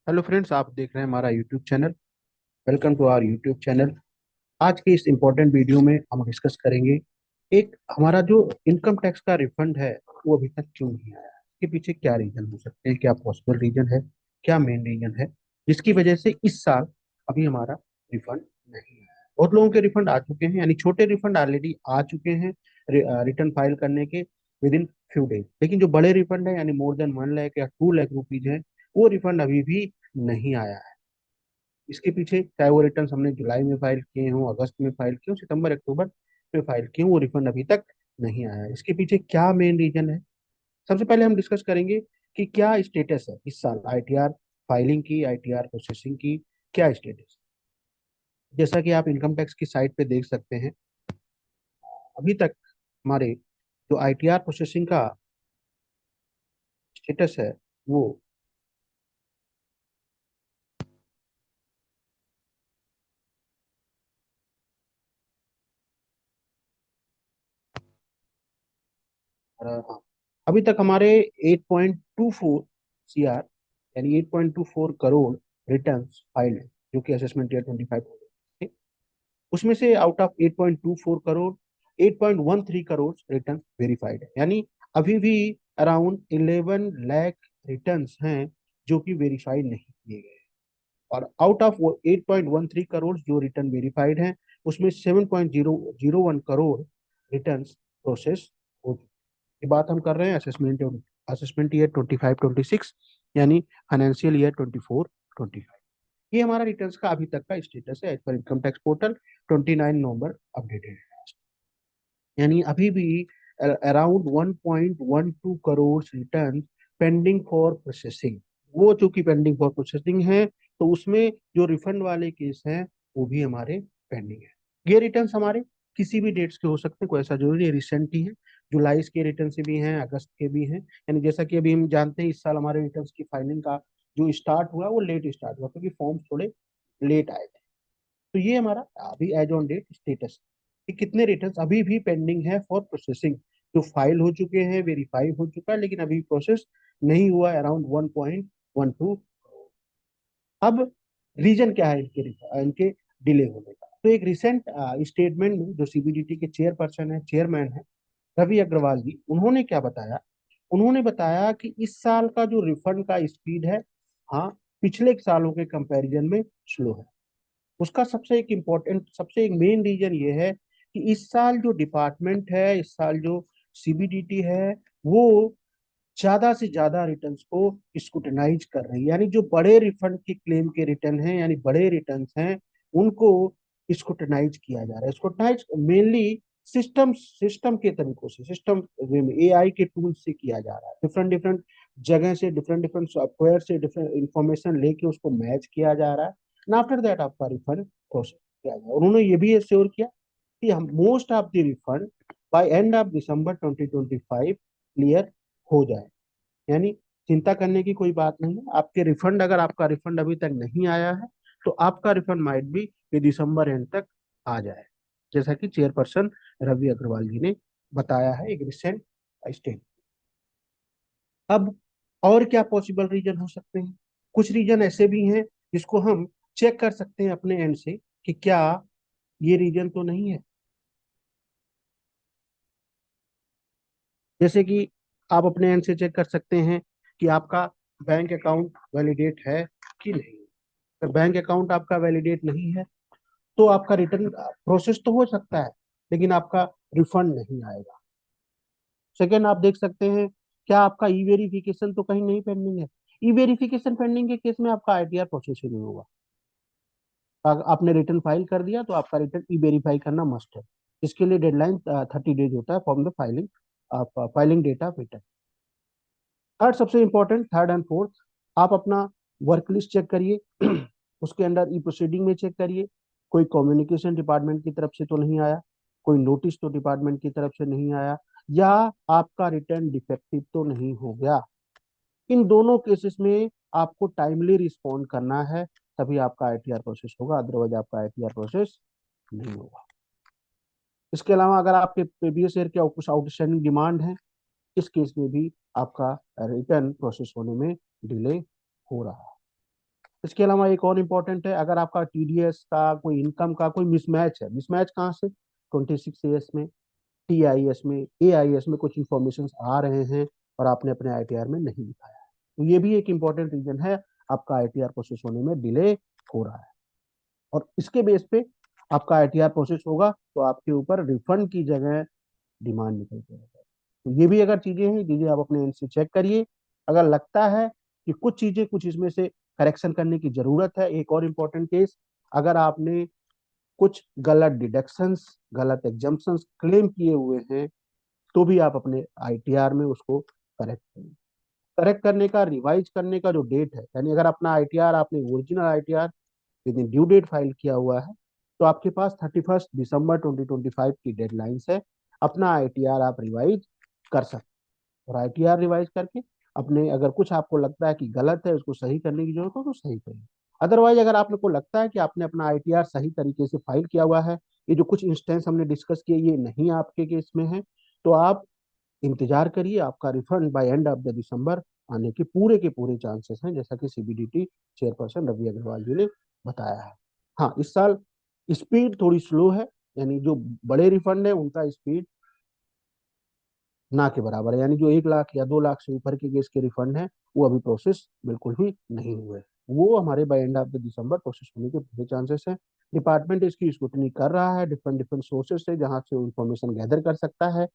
Hello friends, आप देख रहे हैं हमारा YouTube channel. Welcome to our YouTube channel. आज के इस इम्पोर्टेंट वीडियो में हम डिस्कस करेंगे एक हमारा जो इनकम टैक्स का रिफंड है वो अभी तक क्यों नहीं आया। इसके पीछे क्या रीजन हो सकते हैं, क्या पॉसिबल रीजन है, क्या मेन रीजन है जिसकी वजह से इस साल अभी हमारा रिफंड नहीं आया। बहुत लोगों के रिफंड आ चुके हैं, यानी छोटे रिफंड ऑलरेडी आ चुके हैं रिटर्न फाइल करने के विद इन फ्यू डेज, लेकिन जो बड़े रिफंड है यानी मोर देन 1 लाख या 2 लाख रुपीज है वो रिफंड अभी भी नहीं आया है। इसके पीछे चाहे वो रिटर्न हमने जुलाई में फाइल किए हों, अगस्त में फाइल किए हों, सितंबर अक्टूबर में फाइल किए हों, वो रिफंड अभी तक नहीं आया है। इसके पीछे क्या मेन रीजन है, सबसे पहले हम डिस्कस करेंगे कि क्या स्टेटस है इस साल आईटीआर फाइलिंग की, आईटीआर प्रोसेसिंग की, क्या स्टेटस। जैसा कि आप इनकम टैक्स की साइट पे देख सकते हैं, अभी तक हमारे जो आईटीआर प्रोसेसिंग का स्टेटस है वो हाँ, अभी तक हमारे 8.24 सीआर यानी 8.24 करोड़ रिटर्न फाइल है, जो कि असेसमेंट ईयर 25 उसमें से out of 8.24 crore 8.13 crore return verified है, यानी अभी भी अराउंड 11 लाख रिटर्न्स हैं जो कि वेरीफाइड नहीं किए गए। और आउट ऑफ वो 8.13 करोड़ जो रिटर्न वेरीफाइड हैं, उसमें 7.001 करोड़ रिटर्न प्रोसेस हो चुके। ये बात हम कर रहे हैं असेसमेंट ईयर 25-26 यानी फाइनेंशियल ईयर 24-25। ये हमारा रिटर्न्स का अभी तक का स्टेटस है as per income tax portal. 29 नवंबर अपडेटेड है, यानी अभी भी around 1.12 crore return pending for processing. वो चूंकि पेंडिंग फॉर प्रोसेसिंग है तो उसमें जो रिफंड वाले केस हैं वो भी हमारे पेंडिंग है। ये रिटर्न्स हमारे किसी भी डेट्स के हो सकते हैं, कोई ऐसा जरूरी है रिसेंट ही है। जुलाई के रिटर्न से भी हैं, अगस्त के भी हैं, यानी जैसा कि अभी हम जानते हैं इस साल हमारे रिटर्न्स की फाइलिंग का जो स्टार्ट हुआ वो लेट स्टार्ट हुआ क्योंकि फॉर्म्स थोड़े लेट आए थे। तो ये हमारा अभी एज ऑन डेट स्टेटस कि कितने रिटर्न्स अभी भी पेंडिंग है फॉर प्रोसेसिंग, जो फाइल हो चुके हैं, वेरीफाई हो चुका है, लेकिन अभी प्रोसेस नहीं हुआ है अराउंड 1.12। अब रीजन क्या है इनके डिले होने का। तो एक रिसेंट स्टेटमेंट में जो सीबीडीटी के चेयरपर्सन है, चेयरमैन है रवि अग्रवाल जी, उन्होंने क्या बताया। उन्होंने बताया कि इस साल का जो रिफंड का स्पीड है, हाँ, पिछले सालों के कंपैरिजन में स्लो है। उसका सबसे एक मेन रीजन ये है कि इस साल जो डिपार्टमेंट है, इस साल जो सीबीडीटी है, वो ज्यादा से ज्यादा रिटर्न्स को स्क्रूटनाइज कर रही है, यानी जो बड़े रिफंड के क्लेम के रिटर्न हैं यानी बड़े रिटर्न्स हैं उनको स्क्रूटनाइज किया जा रहा है। स्क्रूटनाइज मेनली सिस्टम सिस्टम के तरीकों से, सिस्टम एआई के टूल से किया जा रहा है। डिफरेंट डिफरेंट जगह से, डिफरेंट डिफरेंट सॉफ्टवेयर से डिफरेंट इंफॉर्मेशन लेके उसको मैच किया जा रहा है एंड आफ्टर दैट आपका रिफंड प्रोसेस किया जाए। उन्होंने ये भी एश्योर किया कि हम most of the refund by end of December 2025 clear हो जाए, यानी चिंता करने की कोई बात नहीं है। आपके रिफंड, अगर आपका रिफंड अभी तक नहीं आया है तो आपका रिफंड माइट भी ये दिसंबर एंड तक आ जाए, जैसा कि चेयरपर्सन रवि अग्रवाल जी ने बताया है एक रिसेंट स्टेट। अब और क्या पॉसिबल रीजन हो सकते हैं, कुछ रीजन ऐसे भी हैं जिसको हम चेक कर सकते हैं अपने एंड से कि क्या ये रीजन तो नहीं है। जैसे कि आप अपने एंड से चेक कर सकते हैं कि आपका बैंक अकाउंट वैलिडेट है कि नहीं। अगर बैंक अकाउंट आपका वैलिडेट नहीं है तो आपका रिटर्न प्रोसेस तो हो सकता है लेकिन आपका रिफंड नहीं आएगा। सेकेंड, आप देख सकते हैं क्या आपका ई वेरिफिकेशन तो कहीं नहीं पेंडिंग है। ई वेरिफिकेशन पेंडिंग के केस में आपका आईटीआर प्रोसेस ही नहीं होगा। आपने रिटर्न फाइल कर दिया तो आपका रिटर्न ई वेरीफाई करना मस्ट है। इसके लिए डेडलाइन 30 डेज होता है फ्रॉम द फाइलिंग, आप filing data of return. Third, सबसे इंपॉर्टेंट, थर्ड एंड फोर्थ, आप अपना वर्क लिस्ट चेक करिए उसके अंदर ई प्रोसीडिंग में चेक करिए कोई कम्युनिकेशन डिपार्टमेंट की तरफ से तो नहीं आया, कोई नोटिस तो डिपार्टमेंट की तरफ से नहीं आया, या आपका रिटर्न डिफेक्टिव तो नहीं हो गया। इन दोनों केसेस में आपको टाइमली रिस्पॉन्ड करना है, तभी आपका आईटीआर प्रोसेस होगा, अदरवाइज आपका आईटीआर प्रोसेस नहीं होगा। इसके अलावा अगर आपके प्रीवियस ईयर के कुछ आउटस्टैंडिंग डिमांड है, इस केस में भी आपका रिटर्न प्रोसेस होने में डिले हो रहा है। इसके अलावा एक और इम्पोर्टेंट है, अगर आपका टीडीएस का कोई इनकम का कोई मिसमैच है, मिसमैच कहाँ से, 26 ईयर्स में, टीआईएस में, एआईएस में कुछ इंफॉर्मेशन आ रहे हैं और आपने अपने आईटीआर में नहीं दिखाया है, तो ये भी एक इम्पोर्टेंट रीजन है आपका आईटीआर प्रोसेस होने में डिले हो रहा है। और इसके बेस पे आपका आईटीआर प्रोसेस होगा तो आपके ऊपर रिफंड की जगह डिमांड निकल के आएगा। तो ये भी अगर चीजें हैं, चीजें आप अपने एंड से चेक करिए। अगर लगता है कि कुछ चीजें, कुछ इसमें से करेक्शन करने की जरूरत है, एक और इम्पोर्टेंट केस, अगर आपने कुछ गलत डिडक्शंस, गलत एग्जम्पशंस क्लेम किए हुए हैं, तो भी आप अपने आईटीआर में उसको करेक्ट करें। करेक्ट करने का, रिवाइज करने का जो डेट है, यानी अगर अपना आईटीआर, आपने original ITR within due date file किया हुआ है, तो आपके पास 31 दिसंबर 2025 की डेडलाइंस है, अपना आईटीआर आप रिवाइज कर सकते हैं। और आईटीआर रिवाइज करके अपने, अगर कुछ आपको लगता है कि गलत है, उसको सही करने की जरूरत हो तो सही करिए। अदरवाइज अगर आप लोग को लगता है कि आपने अपना आईटीआर सही तरीके से फाइल किया हुआ है, ये जो कुछ इंस्टेंस हमने डिस्कस किए ये नहीं आपके केस में है, तो आप इंतजार करिए, आपका refund by end of the December आने के पूरे चांसेस हैं, जैसा कि सीबीडीटी चेयरपर्सन रवि अग्रवाल जी ने बताया है। हाँ, इस साल स्पीड थोड़ी स्लो है, यानी जो बड़े रिफंड है उनका स्पीड ना के बराबर है, यानी जो 1 लाख या 2 लाख से ऊपर के केस के रिफंड है वो अभी प्रोसेस बिल्कुल भी नहीं हुए, वो हमारे by end of the December process होने के पूरे चांसेस हैं। डिपार्टमेंट इसकी स्क्रूटनी कर रहा है डिफरेंट डिफरेंट सोर्सेज से, जहां से इंफॉर्मेशन गैदर कर सकता है,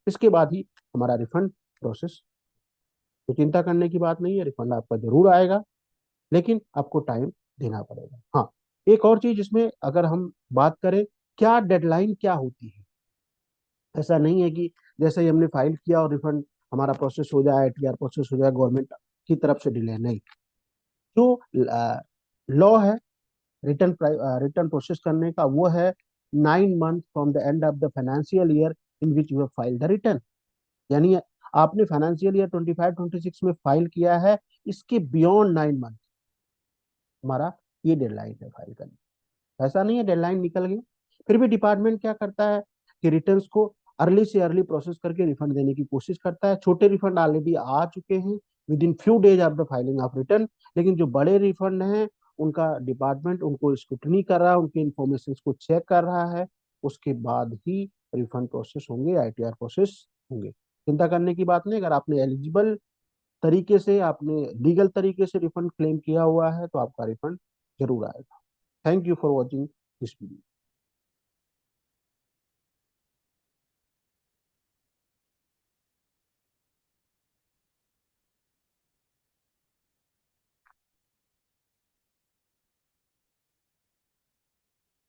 इसके बाद ही हमारा रिफंड प्रोसेस। तो चिंता करने की बात नहीं है, रिफंड आपका जरूर आएगा, लेकिन आपको टाइम देना पड़ेगा। हाँ, एक और चीज इसमें अगर हम बात करें, क्या डेडलाइन क्या होती है, ऐसा नहीं है कि जैसे ही हमने फाइल किया और रिफंड हमारा प्रोसेस हो जाए, आईटीआर प्रोसेस हो जाए, गवर्नमेंट की तरफ से डिले नहीं। जो लॉ है रिटर्न रिटर्न प्रोसेस करने का, वो है 9 month from the end of the financial year in which you have file the return. यानी आपने फाइनेंशियल ईयर 25-26 में फाइल किया है, इसके बियॉन्ड 9 मंथ हमारा ये डेडलाइन है फाइल करने। ऐसा नहीं है डेडलाइन निकल गई, फिर भी डिपार्टमेंट क्या करता है कि रिटर्न्स को अर्ली से अर्ली प्रोसेस करके रिफंड देने की कोशिश करता है। छोटे रिफंड ऑलरेडी आ चुके हैं with in few days of the filing of return, लेकिन जो बड़े रिफंड हैं उनका डिपार्टमेंट उनको स्क्रूटनी कर रहा है, उनके इंफॉर्मेशन को चेक कर रहा है, उसके बाद ही रिफंड प्रोसेस होंगे, आईटीआर प्रोसेस होंगे। चिंता करने की बात नहीं, अगर आपने एलिजिबल तरीके से, आपने लीगल तरीके से रिफंड क्लेम किया हुआ है तो आपका रिफंड जरूर आएगा। Thank you for watching this video.